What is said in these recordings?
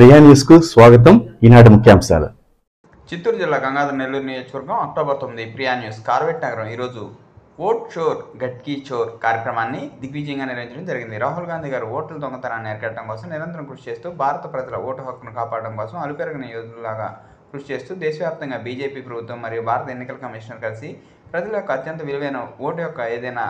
Priya news కు స్వాగతం. ఈనాటి ముఖ్యాంశాలు. చిత్తూరు జిల్లా గంగాధర నెల్లూరు నియోజకవర్గం అక్టోబర్ 9 ప్రియా న్యూస్ కార్వేట్ నగరం ఈరోజు ఓట్ చోర్ గట్కీ చోర్ కార్యక్రమాన్ని దిగ్విజయంగా నిర్వహించడం జరిగింది. రాహుల్ గాంధీ గారు ఓట్ల దొంగతనాన్ని అరికట్టడం కోసం నిరంతరం కృషి చేస్తూ భారత ప్రజల ఓటు హక్కును కాపాడడం కోసం అలుపెరగని యోధులాగా కృషి చేస్తూ దేశవ్యాప్తంగా బీజేపీ ప్రభుత్వం మరియు భారత ఎన్నికల కమిషనర్ కలిసి ప్రజల యొక్క అత్యంత విలువైన ఓటు యొక్క ఏదైనా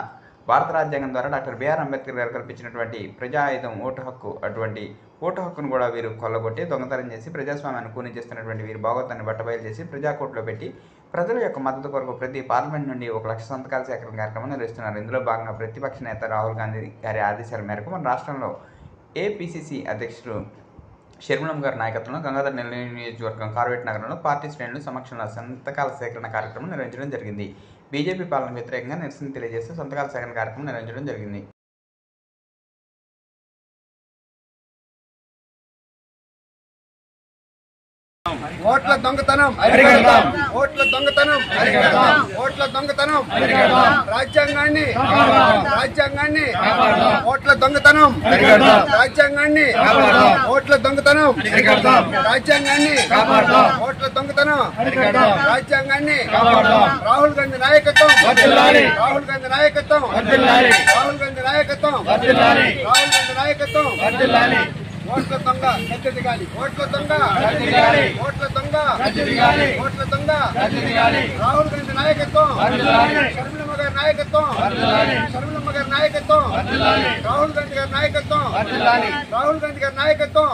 భారత రాజ్యాంగం ద్వారా డాక్టర్ బిఆర్ అంబేద్కర్ గారు కల్పించినటువంటి ప్రజా ఆయుధం ఓటు హక్కు, అటువంటి ఓటు హక్కును కూడా వీరు కొల్లగొట్టి దొంగతనం చేసి ప్రజాస్వామ్యాన్ని కూనిచేస్తున్నటువంటి వీరి భాగవతాన్ని బట్టబయలు చేసి ప్రజాకోర్టులో పెట్టి ప్రజల యొక్క మద్దతు కొరకు ప్రతి పార్లమెంట్ నుండి 1,00,000 సంతకాల సేకరణ కార్యక్రమం నిర్వహిస్తున్నారు. ఇందులో భాగంగా ప్రతిపక్ష నేత రాహుల్ గాంధీ గారి ఆదేశాల మేరకు మన రాష్ట్రంలో ఏపీసీసీ అధ్యక్షుడు షర్మిలమ్మ గారి నాయకత్వంలో గంగాధర నెల్లూరు నియోజకవర్గం కార్వేట్ నగరంలో పార్టీ శ్రేణుల సమక్షంలో సంతకాల సేకరణ కార్యక్రమం నిర్వహించడం జరిగింది. బీజేపీ పాలనకు వ్యతిరేకంగా నిరసన తెలియజేస్తూ సంతకాల సేకరణ కార్యక్రమం నిర్వహించడం జరిగింది. ఓట్ల దొంగతనం ఓట్ల దొంగతనం ఓట్ల దొంగతనం రాజ్యాంగాన్ని ఓట్ల దొంగతనం రాజ్యాంగాన్ని ఓట్ల దొంగతనం రాజ్యాంగాన్ని ఓట్ల దొంగతనం రాజ్యాంగాన్ని రాహుల్ గాంధీ నాయకత్వం రాహుల్ గాంధీ నాయకత్వం రాహుల్ గాంధీ నాయకత్వం రాహుల్ గాంధీ నాయకత్వం ఓట్ల దొంగ గద్దెదిగాలి ఓట్ల దొంగ ఓట్ల దొంగ ఓట్ల దొంగ రాహుల్ గాంధీ నాయకత్వం షర్మిలమ్మ గారి నాయకత్వం షర్మిలమ్మ గారి నాయకత్వం రాహుల్ గాంధీ గారి నాయకత్వం రాహుల్ గాంధీ గారి నాయకత్వం